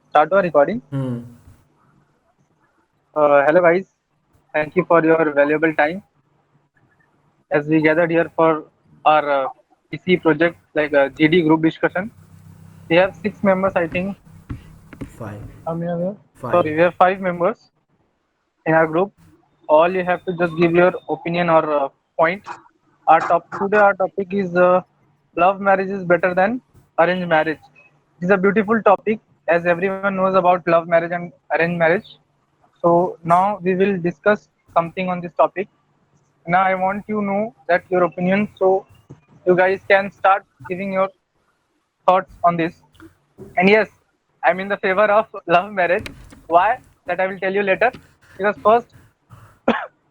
Start our recording. Hmm. Hello, guys. Thank you for your valuable time as we gathered here for our PC project, like GD group discussion. We have 6 members, I think. Five. How many are there? Five. Sorry, we have 5 members in our group. All you have to just give your opinion or point. Our topic is love marriage is better than arranged marriage. It is a beautiful topic as everyone knows about love marriage and arranged marriage. So now we will discuss something on this topic. Now I want you know that your opinion, so you guys can start giving your thoughts on this. And yes, I'm in the favor of love marriage. Why? That I will tell you later. Because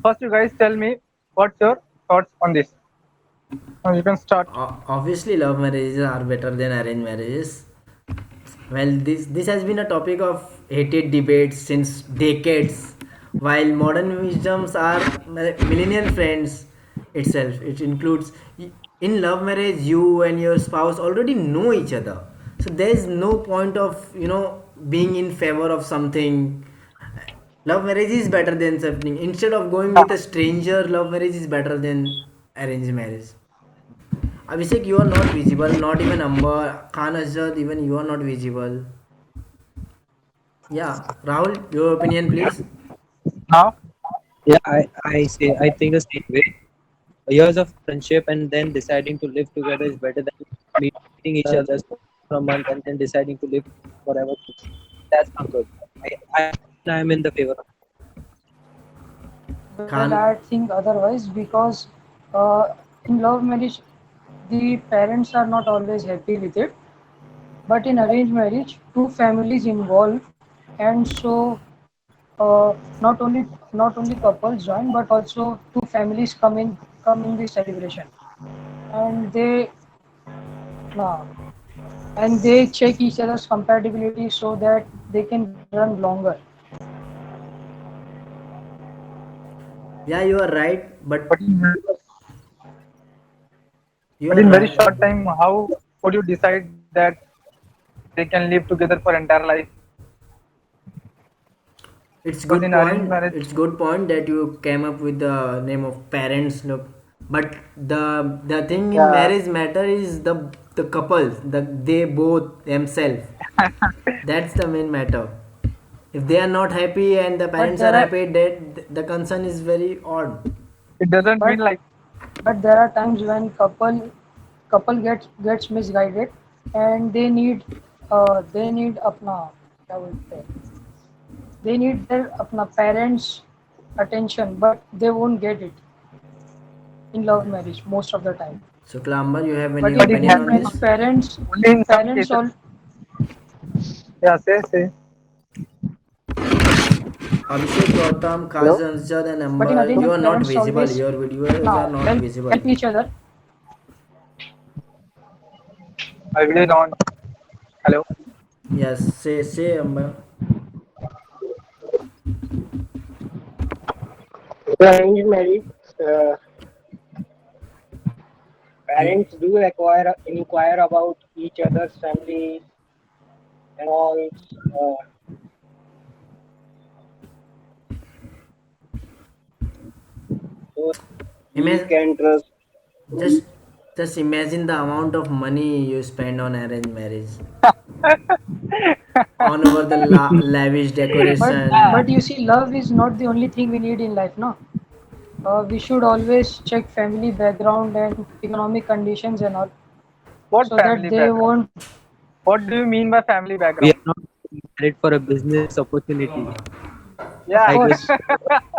first you guys tell me what's your thoughts on this. Now you can start. Obviously, love marriages are better than arranged marriages. Well, this has been a topic of heated debates since decades. While modern wisdoms are millennial friends itself, it includes in love marriage you and your spouse already know each other, so there is no point of being in favor of something. Love marriage is better than something. Instead of going with a stranger, love marriage is better than arranged marriage. Abhishek, you are not visible, not even Amba, Khan Azad, even you are not visible. Yeah, Rahul, your opinion, please. Now, I think the same way. Years of friendship and then deciding to live together is better than meeting each other for a month and then deciding to live forever. That's not good. I am in the favor of. Well, Khan, I think otherwise because in love marriage, the parents are not always happy with it. But in arranged marriage, two families involved, and so not only couples join, but also two families come in the celebration, and uh, they check each other's compatibility so that they can run longer. yeah, you are right, but in, you but are in very right. short time, how would you decide that they can live together for entire life? It's Because good in arranged point. marriage, It's good point that you came up with the name of parents. Look, but the thing in yeah, marriage matter is the couples, they both themselves. That's the main matter. If they are not happy and the But parents are there are happy, that the concern is very odd. it doesn't mean but like but there are times when couple gets misguided, and they need अपना क्या बोलते हैं, they need their अपना parents attention, but they won't get it in love marriage most of the time. So, Klamber, you have any But but in it opinion arranged on happens marriage, this? only in some parents cases. all Yeah, say. Abhishek, Gautam, Hello. Kaz, Ansad, and but in Amber, arranged you marriage, are not parents visible. always Your videos are not visible. help each other. I will on. Hello. Yes, say Amber. Arranged marriage, uh, You parents do inquire about each other's families and all. Uh, so he imagine can trust. just just imagine the amount of money you spend on arranged marriage, on over the lavish but decoration. but you see, love is not the only thing we need in life, no. We should always check family background and economic conditions and all, What so that family they background? won't. What do you mean by family We background? are not married for a business opportunity. Of Yeah. I guess course,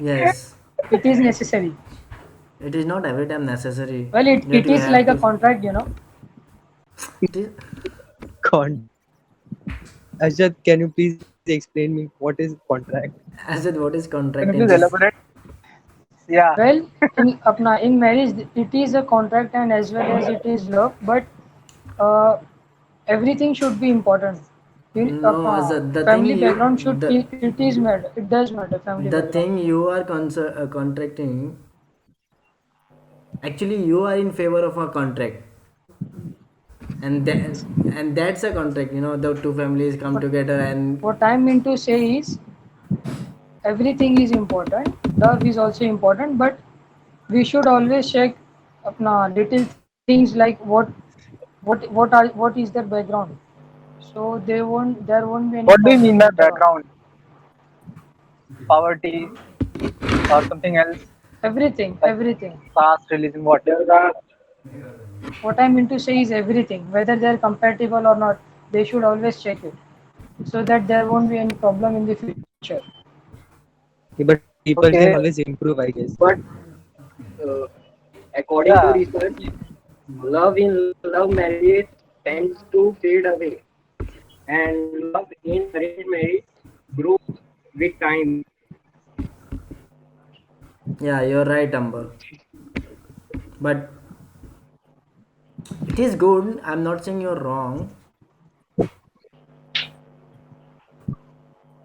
Yes, it is necessary. it is not every time necessary Well, it, that it you is have like a to. contract. It is, con. Ajad, can you please explain me what is contract? as in what is Can contract you in please this? elaborate? Yeah. Well, in marriage, it is a contract and as well as it is love, but uh, everything should be important. No, as the thing Family you background should the it is matter. It does matter. Family the background. thing you are contracting. Actually, you are in favor of a contract. And that's a contract. The two families come But together and what I mean to say is everything is important. Love is also important, but we should always check अपना little things like what is their background. So there won't be any What do you problem mean by later on. background? Poverty or something else Everything, like everything. caste, religion, what? There are What I mean to say is everything, whether they are compatible or not, they should always check it so that there won't be any problem in the future. Yeah, but people can Okay, always improve, I guess. but uh, according to yeah. research, love in love marriages tends to fade away, and love in arranged marriage grows with time. yeah, you're right, Amber. But it is good. I'm not saying you're wrong.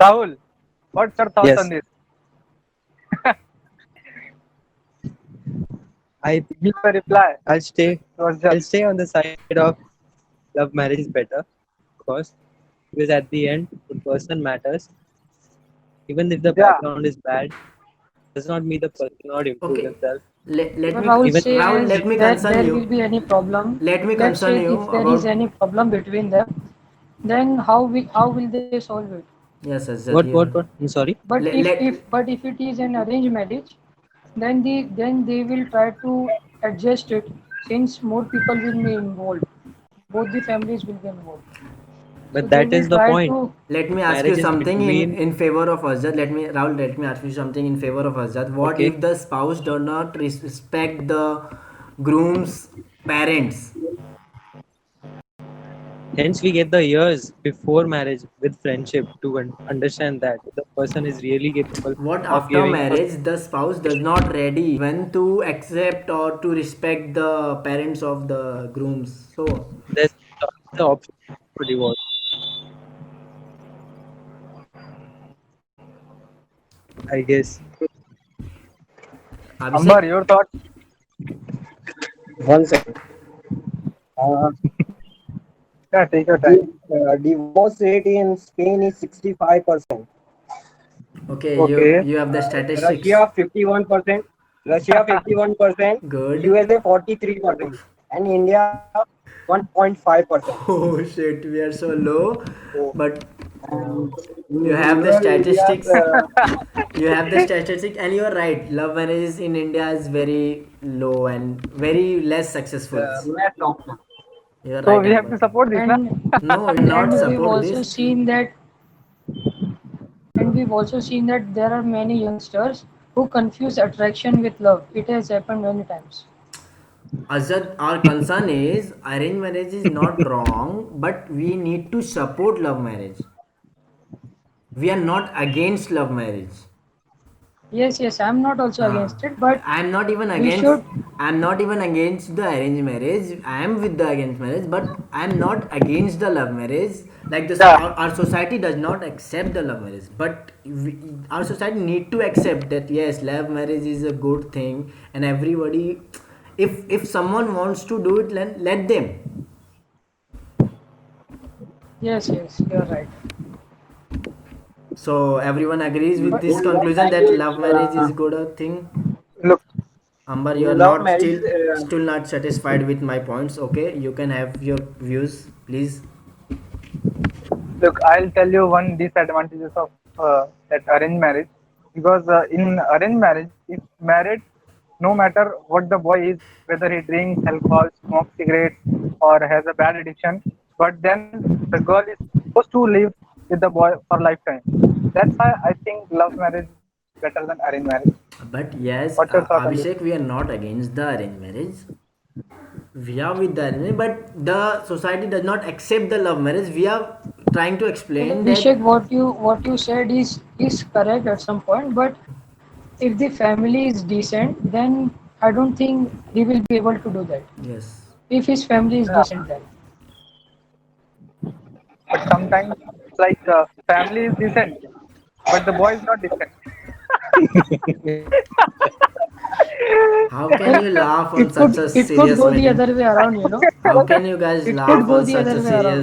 Rahul, what's your thoughts on Yes, this? I Give a reply I'll stay towards the I'll stay on the side of love marriage is better, of course, because at the end the person matters. Even if the yeah. background is bad, does not mean the person not improve Okay. themselves. Let But me Rahul Even Rahul, says let me that concern there will you. be any problem. Let me Let's concern say you if there is about. any problem between them, then how will they solve it? Yes, Azad, what? I'm sorry. But if let but if it is an arranged marriage, then they will try to adjust it since more people will be involved. Both the families will be involved. So But they that will is the try point. to. let me ask you Marriage is something between. in favor of Azad. Let me ask you something in favor of Azad. What Okay. if the spouse does not respect the groom's parents? Hence, we get the years before marriage with friendship to understand that the person is really capable What of after giving us. marriage the spouse does not ready even to accept or to respect the parents of the grooms? So, There's the option for divorce. I guess. Abhishek, Amber, your thoughts? One second. Uh, Yeah, take your the time. divorce rate in Spain is 65%. okay, you Okay. you have the statistics. Russia 51%, Russia 51%, Good. USA 43%, and India 1.5%. Oh shit, we are so low, So, but and you in have the rural areas, statistics. You have the statistics, and you are right. Love marriages in India is very low and very less successful. less option. You are So right, we have to Amber. support this, na? and No, we will not and we've support also this. seen that there are many youngsters who confuse attraction with love. It has happened many times. Azad, our concern is arranged marriage is not wrong, but we need to support love marriage. We are not against love marriage. Yes, yes, I'm not also Uh, against it, but I'm not even we against. should. I'm not even against the arranged marriage. I am with the arranged marriage, but I'm not against the love marriage. Like Yeah. our society does not accept the love marriage, but our society need to accept that yes, love marriage is a good thing, and everybody, if someone wants to do it, let them. Yes, yes, you're right. So everyone agrees with But this In love conclusion that marriage, love marriage is good a thing. Look, Amber, you are in love not marriage, still not satisfied with my points. Okay, you can have your views, please. look. I'll tell you one disadvantages of that arranged marriage, because in arranged marriage, if married, no matter what the boy is, whether he drinks alcohol, smokes cigarettes, or has a bad addiction, but then the girl is supposed to live with the boy for lifetime. That's why I think love marriage is better than arranged marriage. But yes, What's your thought on this? Abhishek, we are not against the arranged marriage. We are with the arranged marriage, but the society does not accept the love marriage. We are trying to explain that Abhishek, what you said is correct at some point, but if the family is decent, then I don't think he will be able to do that. yes. If his family is Yeah, decent, then but sometimes it's like family is decent, but the boy is not decent. How can you laugh on It such a could serious go the matter? other way around, you know. How can you guys It laugh could go on the such other a way around. serious